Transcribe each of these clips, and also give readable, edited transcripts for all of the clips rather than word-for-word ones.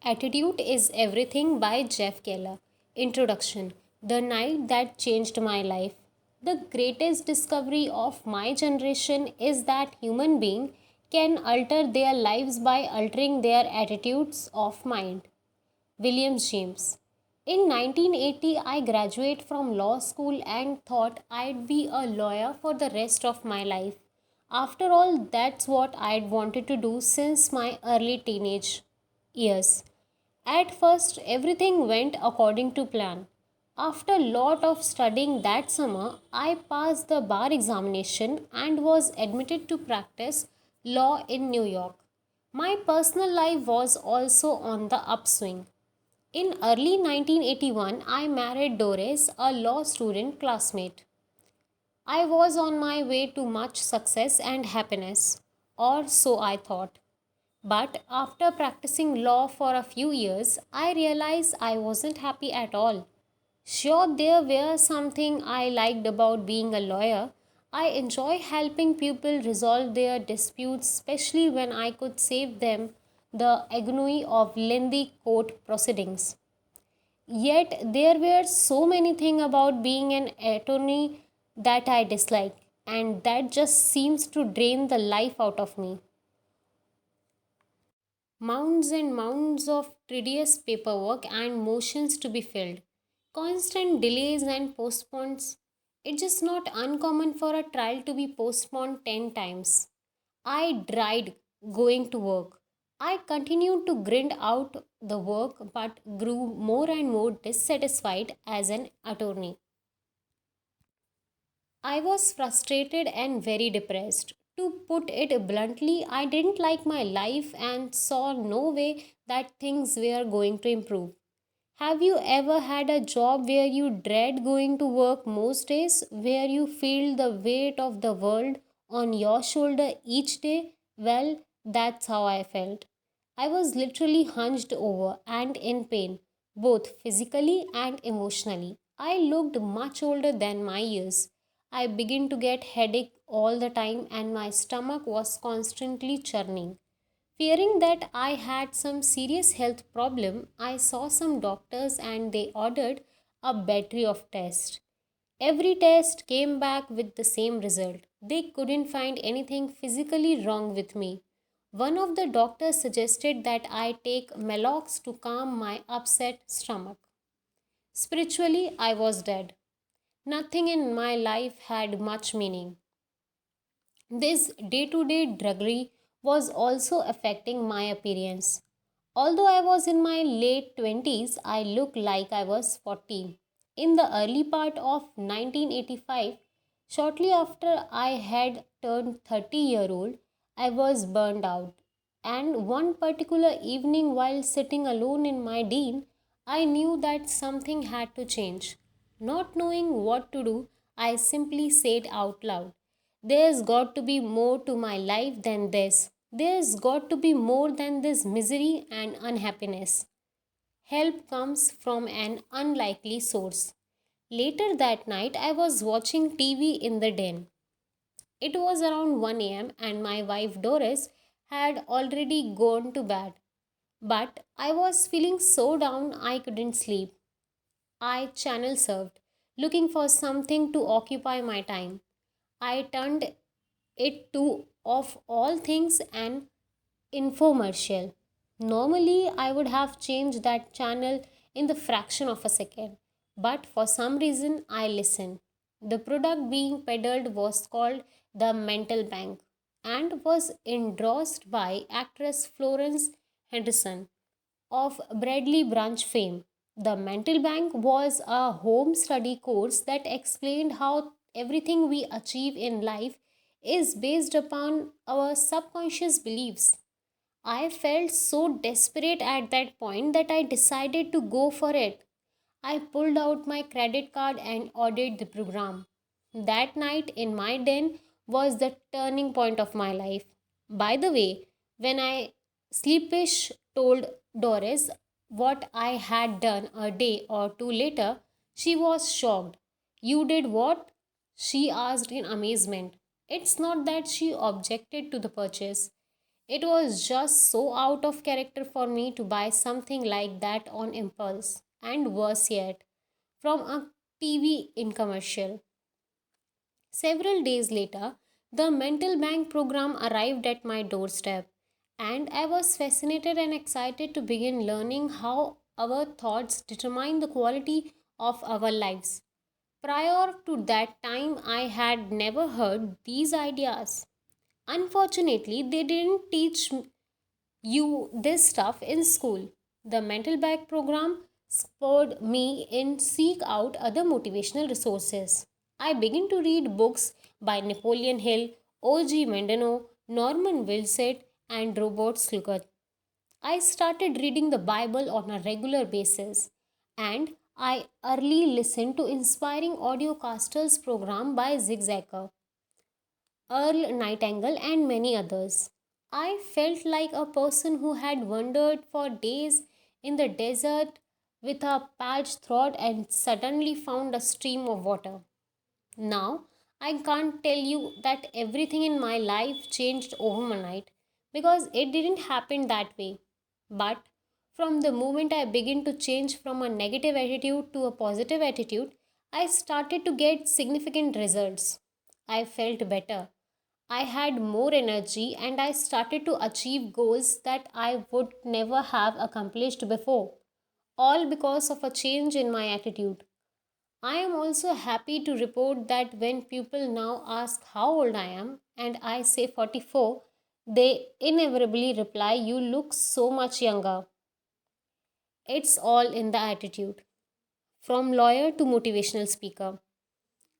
Attitude is Everything by Jeff Keller. Introduction. The night that changed my life. The greatest discovery of my generation is that human beings can alter their lives by altering their attitudes of mind. William James. In 1980, I graduated from law school and thought I'd be a lawyer for the rest of my life. After all, that's what I'd wanted to do since my early teenage years. At first, everything went according to plan. After a lot of studying that summer, I passed the bar examination and was admitted to practice law in New York. My personal life was also on the upswing. In early 1981, I married Doris, a law student classmate. I was on my way to much success and happiness, or so I thought. But after practicing law for a few years, I realized I wasn't happy at all. Sure, there were something I liked about being a lawyer. I enjoy helping people resolve their disputes, especially when I could save them the agony of lengthy court proceedings. Yet there were so many things about being an attorney that I dislike, and that just seems to drain the life out of me. Mounds and mounds of tedious paperwork and motions to be filled, constant delays and postpones. It's just not uncommon for a trial to be postponed 10 times. I tried going to work. I continued to grind out the work but grew more and more dissatisfied as an attorney. I was frustrated and very depressed. To put it bluntly, I didn't like my life and saw no way that things were going to improve. Have you ever had a job where you dread going to work most days, where you feel the weight of the world on your shoulder each day? Well, that's how I felt. I was literally hunched over and in pain, both physically and emotionally. I looked much older than my years. I began to get headache all the time and my stomach was constantly churning. Fearing that I had some serious health problem, I saw some doctors and they ordered a battery of tests. Every test came back with the same result. They couldn't find anything physically wrong with me. One of the doctors suggested that I take Melox to calm my upset stomach. Spiritually, I was dead. Nothing in my life had much meaning. This day to day drudgery was also affecting my appearance. Although I was in my late 20s, I looked like I was 40. In the early part of 1985, shortly after I had turned 30-year-old, I was burned out. And one particular evening, while sitting alone in my den, I knew that something had to change. Not knowing what to do, I simply said out loud, there's got to be more to my life than this. There's got to be more than this misery and unhappiness. Help comes from an unlikely source. Later that night, I was watching TV in the den. It was around 1 am, and my wife Doris had already gone to bed. But I was feeling so down I couldn't sleep. I channel surfed, looking for something to occupy my time. I turned it to, of all things, an infomercial. Normally, I would have changed that channel in the fraction of a second, but for some reason, I listened. The product being peddled was called the Mental Bank and was endorsed by actress Florence Henderson of Bradley Branch fame. The Mental Bank was a home study course that explained how everything we achieve in life is based upon our subconscious beliefs. I felt so desperate at that point that I decided to go for it. I pulled out my credit card and ordered the program. That night in my den was the turning point of my life. By the way, when I sleepish told Doris what I had done a day or two later, she was shocked. You did what? She asked in amazement. It's not that she objected to the purchase. It was just so out of character for me to buy something like that on impulse, and worse yet, from a TV in commercial. Several days later, the mental bank program arrived at my doorstep, and I was fascinated and excited to begin learning how our thoughts determine the quality of our lives. Prior to that time, I had never heard these ideas. Unfortunately, they didn't teach you this stuff in school. The mental bag program spurred me in seek out other motivational resources. I began to read books by Napoleon Hill, O.G. Mendano, Norman Wilsett, and Robert Sluggett. I started reading the Bible on a regular basis, and I early listened to inspiring audiocasters program by Zig Ziglar, Earl Nightingale, and many others. I felt like a person who had wandered for days in the desert with a parched throat and suddenly found a stream of water. Now, I can't tell you that everything in my life changed overnight because it didn't happen that way. But from the moment I began to change from a negative attitude to a positive attitude, I started to get significant results. I felt better. I had more energy and I started to achieve goals that I would never have accomplished before, all because of a change in my attitude. I am also happy to report that when people now ask how old I am and I say 44, they inevitably reply, "You look so much younger." It's all in the attitude. From lawyer to motivational speaker,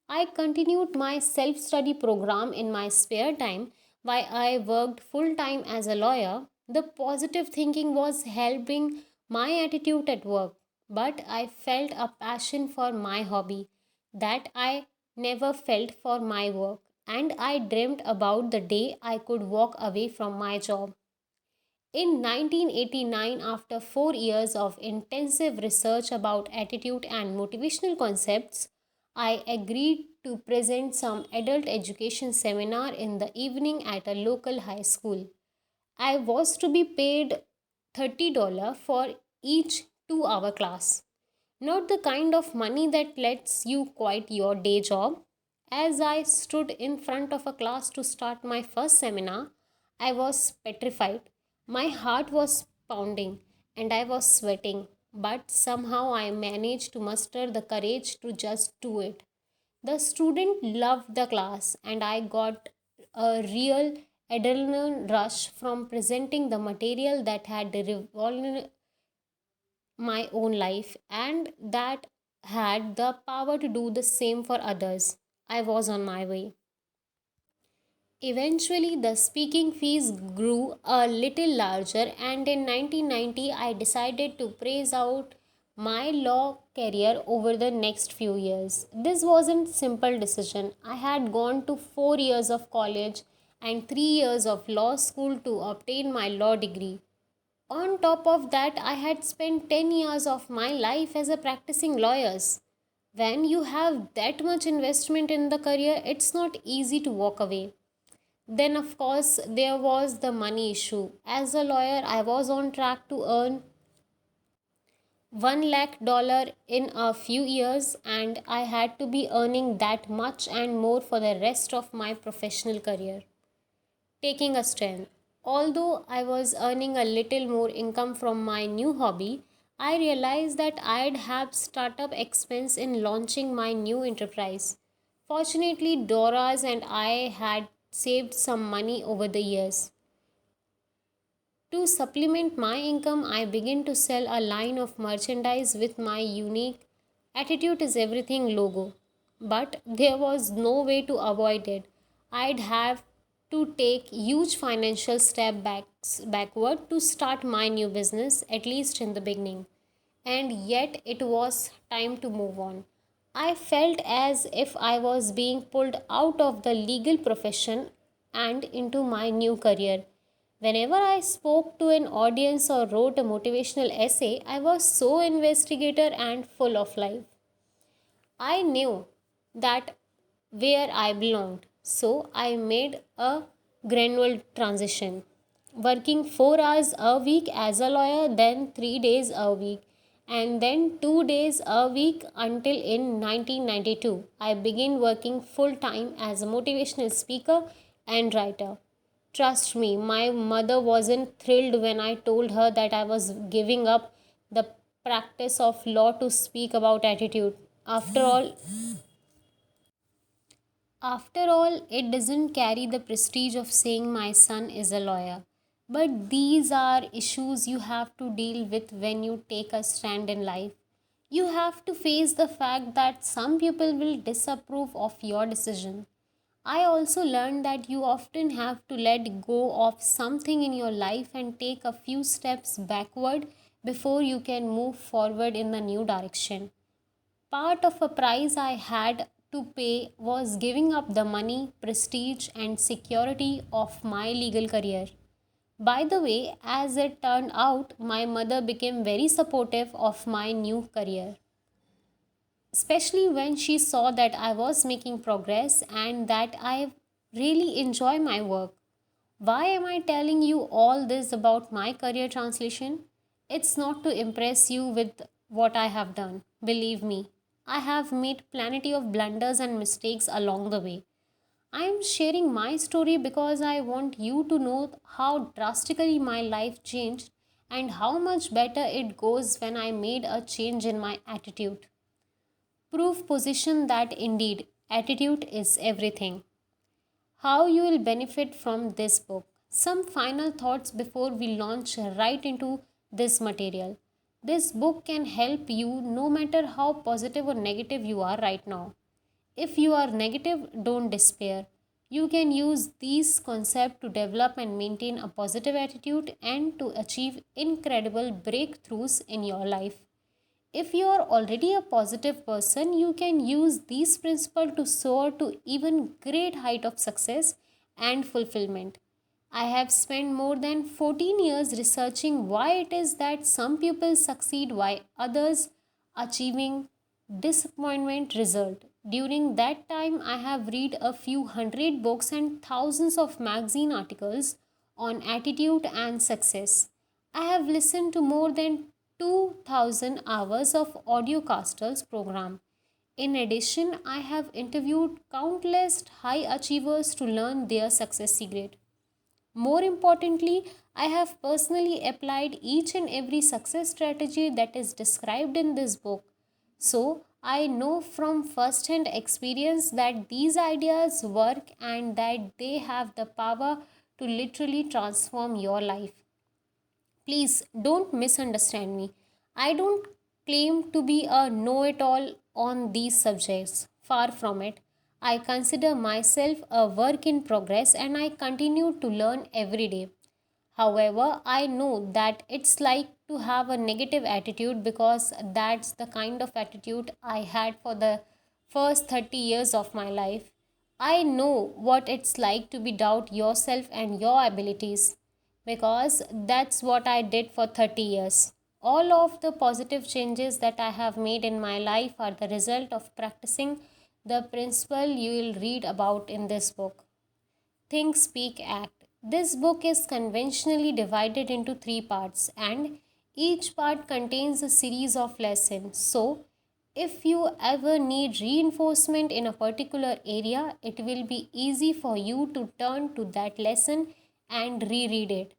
I continued my self study program in my spare time while I worked full time as a lawyer. The positive thinking was helping my attitude at work, but I felt a passion for my hobby that I never felt for my work, and I dreamt about the day I could walk away from my job. In 1989, after 4 years of intensive research about attitude and motivational concepts, I agreed to present some adult education seminar in the evening at a local high school. I was to be paid $30 for each 2 hour class. Not the kind of money that lets you quit your day job. As I stood in front of a class to start my first seminar, I was petrified. My heart was pounding and I was sweating, but somehow I managed to muster the courage to just do it. The student loved the class, and I got a real adrenaline rush from presenting the material that had revolved my own life and that had the power to do the same for others. I was on my way. Eventually, the speaking fees grew a little larger, and in 1990, I decided to praise out my law career over the next few years. This wasn't simple decision. I had gone to 4 years of college and 3 years of law school to obtain my law degree. On top of that, I had spent 10 years of my life as a practicing lawyer. When you have that much investment in the career, it's not easy to walk away. Then, of course, there was the money issue. As a lawyer, I was on track to earn $1 lakh in a few years, and I had to be earning that much and more for the rest of my professional career. Taking a stand. Although I was earning a little more income from my new hobby, I realized that I'd have startup expense in launching my new enterprise. Fortunately, Dora's and I had saved some money over the years. To supplement my income, I began to sell a line of merchandise with my unique "Attitude is Everything" logo. But there was no way to avoid it. I'd have to take huge financial backward to start my new business, at least in the beginning. And yet it was time to move on. I felt as if I was being pulled out of the legal profession and into my new career. Whenever I spoke to an audience or wrote a motivational essay, I was so investigator and full of life. I knew that where I belonged, so I made a gradual transition. working 4 hours a week as a lawyer, then 3 days a week, and then 2 days a week until in 1992 I began working full time as a motivational speaker and writer. Trust me, my mother wasn't thrilled when I told her that I was giving up the practice of law to speak about attitude. After all, it doesn't carry the prestige of saying my son is a lawyer. But these are issues you have to deal with when you take a stand in life. You have to face the fact that some people will disapprove of your decision. I also learned that you often have to let go of something in your life and take a few steps backward before you can move forward in the new direction. Part of a price I had to pay was giving up the money, prestige, and security of my legal career. By the way, as it turned out, my mother became very supportive of my new career, especially when she saw that I was making progress and that I really enjoy my work. Why am I telling you all this about my career translation? It's not to impress you with what I have done. Believe me, I have made plenty of blunders and mistakes along the way. I am sharing my story because I want you to know how drastically my life changed and how much better it goes when I made a change in my attitude. Proof position that indeed attitude is everything. How you will benefit from this book. Some final thoughts before we launch right into this material. This book can help you no matter how positive or negative you are right now. If you are negative, don't despair. You can use these concepts to develop and maintain a positive attitude and to achieve incredible breakthroughs in your life. If you are already a positive person, you can use these principles to soar to even great height of success and fulfillment. I have spent more than 14 years researching why it is that some people succeed while others achieving disappointment result. During that time, I have read a few hundred books and thousands of magazine articles on attitude and success. I have listened to more than 2000 hours of audio castles program. In addition, I have interviewed countless high achievers to learn their success secret. More importantly, I have personally applied each and every success strategy that is described in this book. So, I know from first hand experience that these ideas work and that they have the power to literally transform your life. Please don't misunderstand me. I don't claim to be a know it all on these subjects. Far from it. I consider myself a work in progress and I continue to learn every day. However, I know that it's like to have a negative attitude because that's the kind of attitude I had for the first 30 years of my life. I know what it's like to be doubt yourself and your abilities because that's what I did for 30 years. All of the positive changes that I have made in my life are the result of practicing the principle you will read about in this book. Think, Speak, Act. This book is conventionally divided into three parts, and each part contains a series of lessons. So, if you ever need reinforcement in a particular area, it will be easy for you to turn to that lesson and reread it.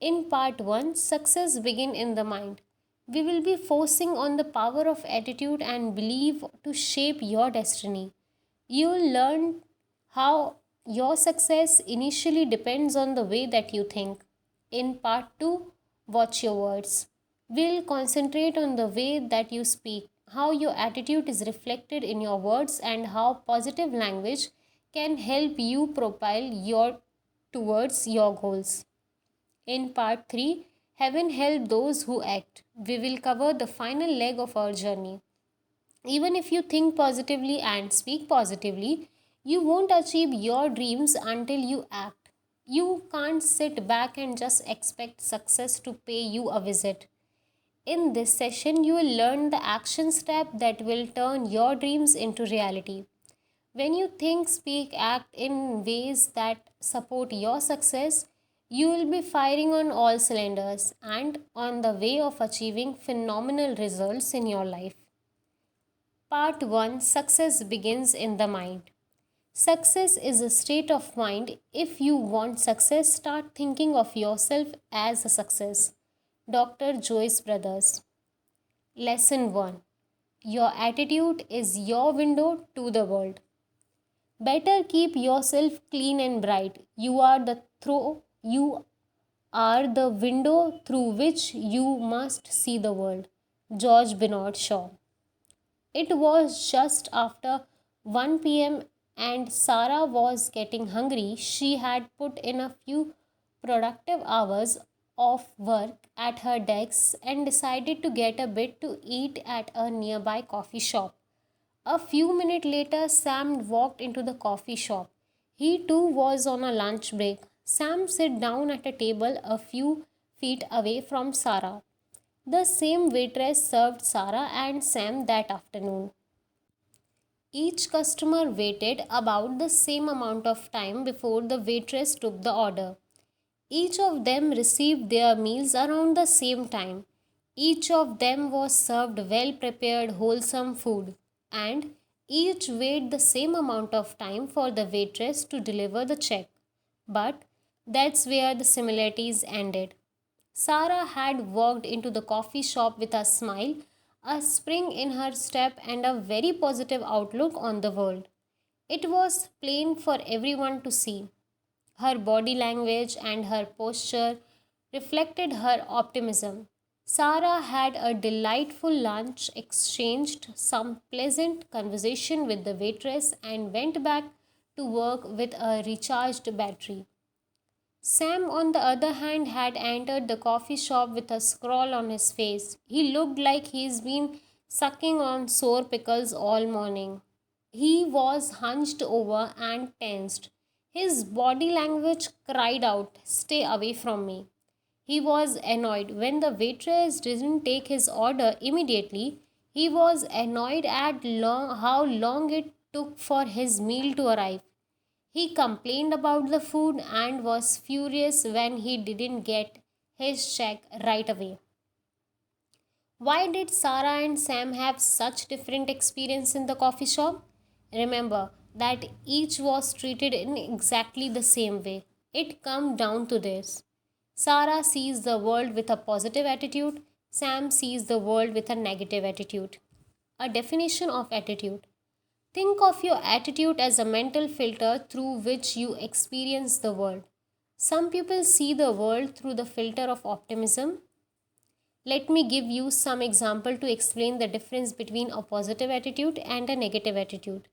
In part 1, Success Begin in the Mind. We will be forcing on the power of attitude and belief to shape your destiny. You'll learn how your success initially depends on the way that you think. In part 2, Watch Your Words. We'll concentrate on the way that you speak, how your attitude is reflected in your words, and how positive language can help you propel your towards your goals. In part 3, Heaven Help Those Who Act. We will cover the final leg of our journey. Even if you think positively and speak positively, you won't achieve your dreams until you act. You can't sit back and just expect success to pay you a visit. In this session, you will learn the action step that will turn your dreams into reality. When you think, speak, act in ways that support your success, You will be firing on all cylinders and on the way of achieving phenomenal results in your life. Part 1. Success begins in the mind. Success is a state of mind. If you want success, start thinking of yourself as a success. Dr. Joyce Brothers. Lesson 1. Your attitude is your window to the world. Better keep yourself clean and bright. You are the window through which you must see the world. George Bernard Shaw. It was just after 1 p.m. and Sarah was getting hungry. She had put in a few productive hours of work at her desk and decided to get a bit to eat at a nearby coffee shop. A few minutes later, Sam walked into the coffee shop. He too was on a lunch break. Sam sat down at a table a few feet away from Sarah. The same waitress served Sarah and Sam that afternoon. Each customer waited about the same amount of time before the waitress took the order. Each of them received their meals around the same time. Each of them was served well prepared, wholesome food. And each waited the same amount of time for the waitress to deliver the check. But that's where the similarities ended. Sarah had walked into the coffee shop with a smile, a spring in her step, and a very positive outlook on the world. It was plain for everyone to see. Her body language and her posture reflected her optimism. Sarah had a delightful lunch, exchanged some pleasant conversation with the waitress, and went back to work with a recharged battery. Sam, on the other hand, had entered the coffee shop with a scrawl on his face. He looked like he's been sucking on sour pickles all morning. He was hunched over and tensed. His body language cried out, "Stay away from me." He was annoyed when the waitress didn't take his order immediately. He was annoyed at how long it took for his meal to arrive. He complained about the food and was furious when he didn't get his check right away. Why did Sarah and Sam have such different experience in the coffee shop? Remember that each was treated in exactly the same way. It comes down to this. Sarah sees the world with a positive attitude, Sam sees the world with a negative attitude. A definition of attitude. Think of your attitude as a mental filter through which you experience the world. Some people see the world through the filter of optimism. Let me give you some example to explain the difference between a positive attitude and a negative attitude.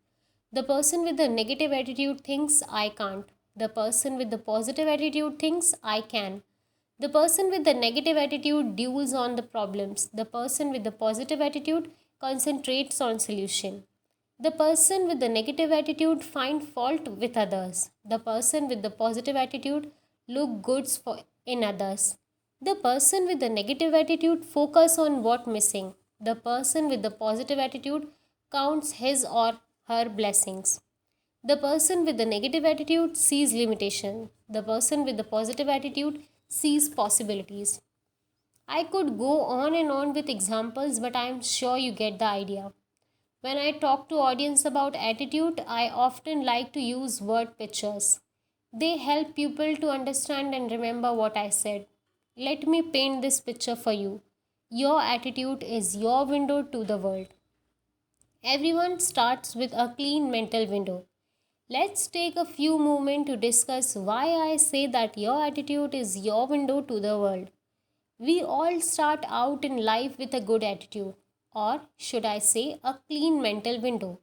The person with the negative attitude thinks I can't. The person with the positive attitude thinks I can. The person with the negative attitude dwells on the problems. The person with the positive attitude concentrates on solution. The person with the negative attitude find fault with others. The person with the positive attitude look goods for in others. The person with the negative attitude focus on what missing. The person with the positive attitude counts his or her blessings. The person with the negative attitude sees limitation. The person with the positive attitude sees possibilities. I could go on and on with examples, but I am sure you get the idea. When I talk to audience about attitude, I often like to use word pictures. They help people to understand and remember what I said. Let me paint this picture for you. Your attitude is your window to the world. Everyone starts with a clean mental window. Let's take a few moments to discuss why I say that your attitude is your window to the world. We all start out in life with a good attitude, or should I say, a clean mental window.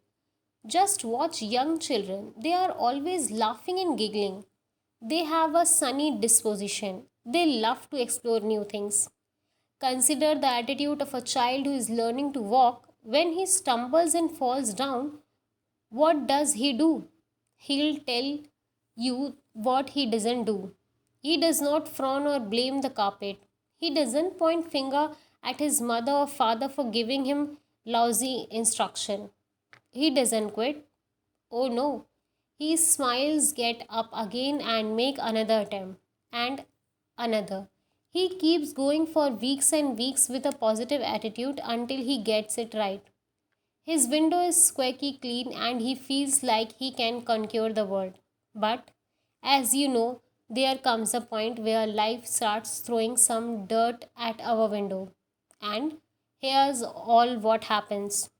Just watch young children, they are always laughing and giggling. They have a sunny disposition, they love to explore new things. Consider the attitude of a child who is learning to walk. When he stumbles and falls down, what does he do? He'll tell you what he doesn't do. He does not frown or blame the carpet. He doesn't point finger at his mother or father for giving him lousy instruction. He doesn't quit. Oh no. He smiles, get up again and make another attempt. and another. He keeps going for weeks and weeks with a positive attitude until he gets it right. His window is squeaky clean and he feels like he can conquer the world. But, as you know, there comes a point where life starts throwing some dirt at our window. And here's all what happens.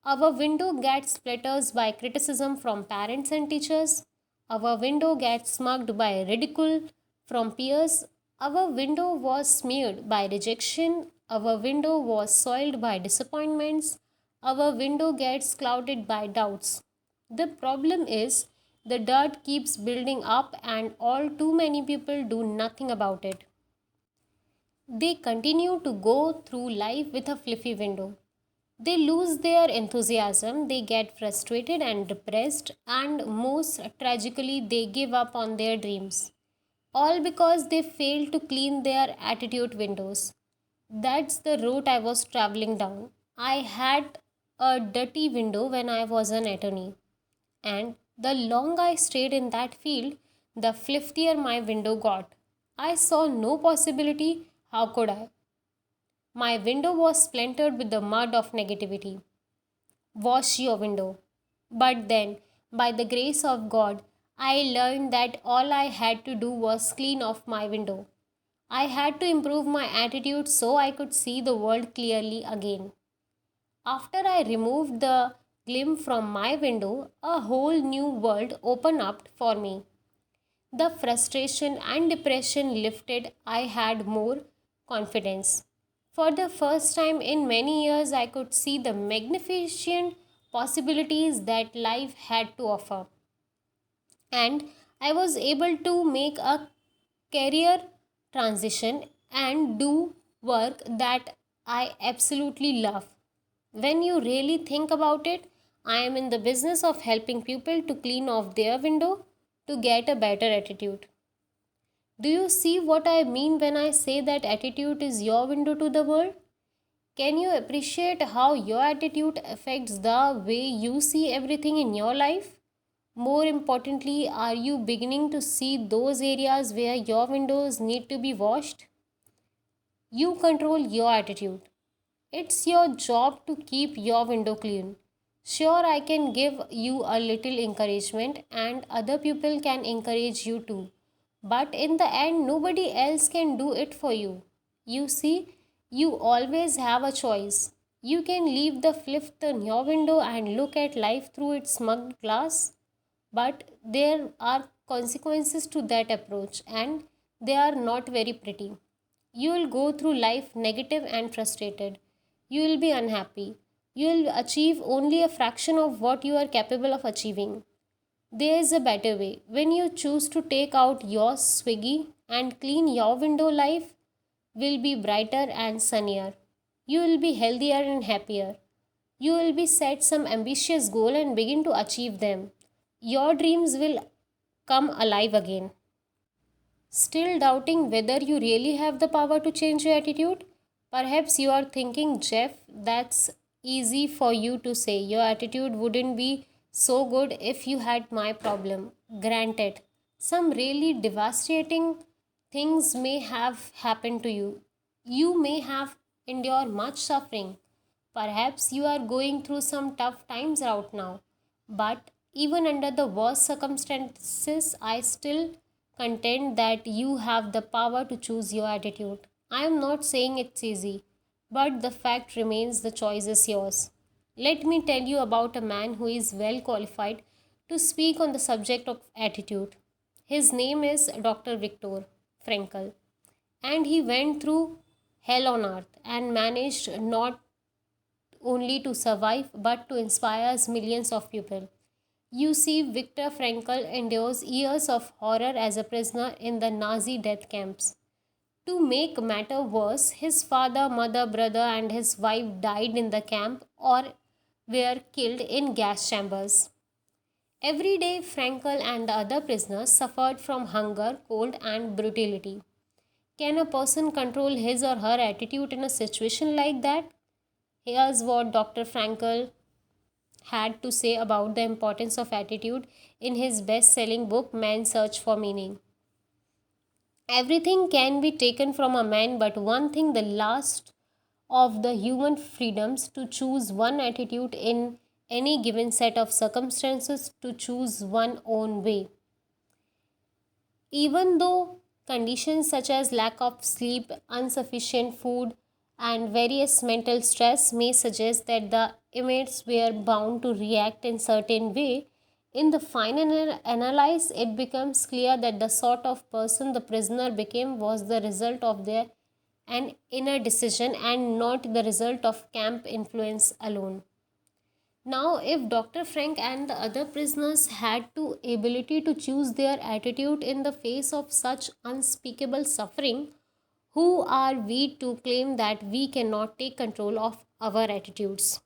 Our window gets splatters by criticism from parents and teachers. Our window gets smudged by ridicule from peers. Our window was smeared by rejection. Our window was soiled by disappointments. Our window gets clouded by doubts. The problem is the dirt keeps building up, and all too many people do nothing about it. They continue to go through life with a fluffy window. They lose their enthusiasm, they get frustrated and depressed, and most tragically, they give up on their dreams. All because they failed to clean their attitude windows. That's the route I was traveling down. I had a dirty window when I was an attorney, and the longer I stayed in that field, the fluffier my window got. I saw no possibility. How could I? My window was splintered with the mud of negativity. Wash your window. But then, by the grace of God, I learned that all I had to do was clean off my window. I had to improve my attitude so I could see the world clearly again. After I removed the glim from my window, a whole new world opened up for me. The frustration and depression lifted, I had more confidence. For the first time in many years, I could see the magnificent possibilities that life had to offer. And I was able to make a career transition and do work that I absolutely love. When you really think about it, I am in the business of helping people to clean off their window to get a better attitude. Do you see what I mean when I say that attitude is your window to the world? Can you appreciate how your attitude affects the way you see everything in your life? More importantly, are you beginning to see those areas where your windows need to be washed? You control your attitude. It's your job to keep your window clean. Sure, I can give you a little encouragement, and other people can encourage you too. But in the end, nobody else can do it for you. You see, you always have a choice. You can leave the flip in your window and look at life through its smug glass, but there are consequences to that approach, and they are not very pretty. You will go through life negative and frustrated. You will be unhappy. You will achieve only a fraction of what you are capable of achieving. There is a better way. When you choose to take out your swiggy and clean your window, life will be brighter and sunnier. You will be healthier and happier. You will be set some ambitious goal and begin to achieve them. Your dreams will come alive again. Still doubting whether you really have the power to change your attitude? Perhaps you are thinking, Jeff, that's easy for you to say. Your attitude wouldn't be so good if you had my problem. Granted, some really devastating things may have happened to you. You may have endured much suffering. Perhaps you are going through some tough times right now. But even under the worst circumstances, I still contend that you have the power to choose your attitude. I am not saying it's easy, but the fact remains the choice is yours. Let me tell you about a man who is well qualified to speak on the subject of attitude. His name is Dr. Viktor Frankl, and he went through hell on earth and managed not only to survive but to inspire millions of people. You see, Viktor Frankl endures years of horror as a prisoner in the Nazi death camps. To make matter worse, his father, mother, brother, and his wife died in the camp or were killed in gas chambers. Every day, Frankl and the other prisoners suffered from hunger, cold, and brutality. Can a person control his or her attitude in a situation like that? Here's what Dr. Frankl had to say about the importance of attitude in his best selling book, Man's Search for Meaning. Everything can be taken from a man, but one thing, the last of the human freedoms to choose one attitude in any given set of circumstances, to choose one own way. Even though conditions such as lack of sleep, insufficient food, and various mental stress may suggest that the inmates were bound to react in certain way, in the final analysis it becomes clear that the sort of person the prisoner became was the result of their an inner decision and not the result of camp influence alone. Now, if Dr. Frank and the other prisoners had the ability to choose their attitude in the face of such unspeakable suffering, who are we to claim that we cannot take control of our attitudes?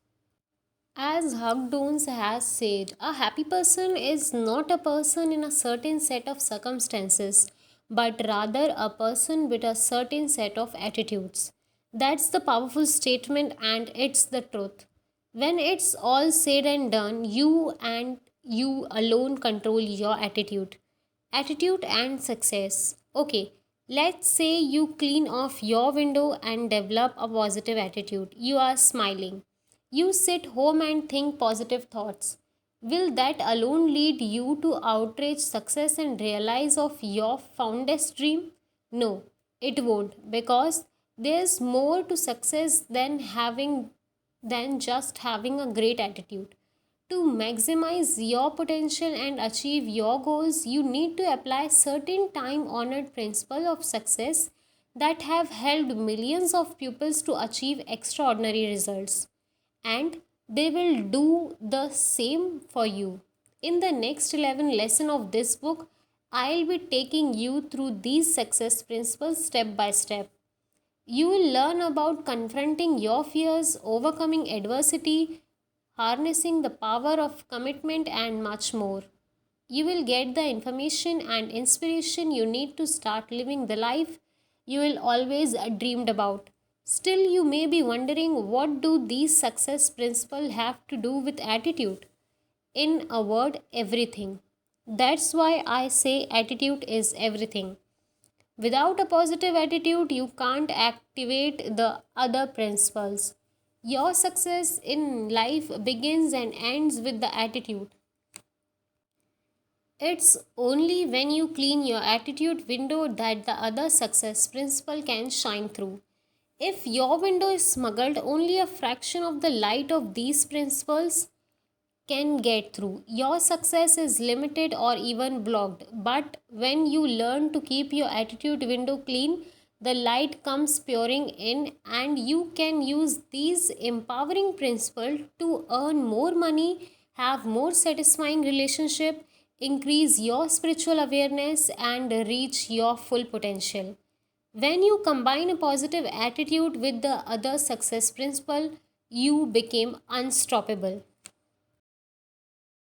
As Hug Jones has said, a happy person is not a person in a certain set of circumstances, but rather a person with a certain set of attitudes. That's the powerful statement, and it's the truth. When it's all said and done, you and you alone control your attitude. Attitude and success. Okay, let's say you clean off your window and develop a positive attitude. You are smiling. You sit home and think positive thoughts. Will that alone lead you to outrage success and realize of your fondest dream? No, it won't, because there's more to success than just having a great attitude. To maximize your potential and achieve your goals, you need to apply certain time honored principles of success that have helped millions of pupils to achieve extraordinary results. And they will do the same for you. In the next 11 lesson of this book, I'll be taking you through these success principles step by step. You will learn about confronting your fears, overcoming adversity, harnessing the power of commitment, and much more. You will get the information and inspiration you need to start living the life you will always dreamed about. Still, you may be wondering, what do these success principles have to do with attitude? In a word, everything. That's why I say attitude is everything. Without a positive attitude, you can't activate the other principles. Your success in life begins and ends with the attitude. It's only when you clean your attitude window that the other success principle can shine through. If your window is smuggled, only a fraction of the light of these principles can get through. Your success is limited or even blocked. But when you learn to keep your attitude window clean, the light comes pouring in, and you can use these empowering principles to earn more money, have more satisfying relationship, increase your spiritual awareness, and reach your full potential. When you combine a positive attitude with the other success principle, you become unstoppable.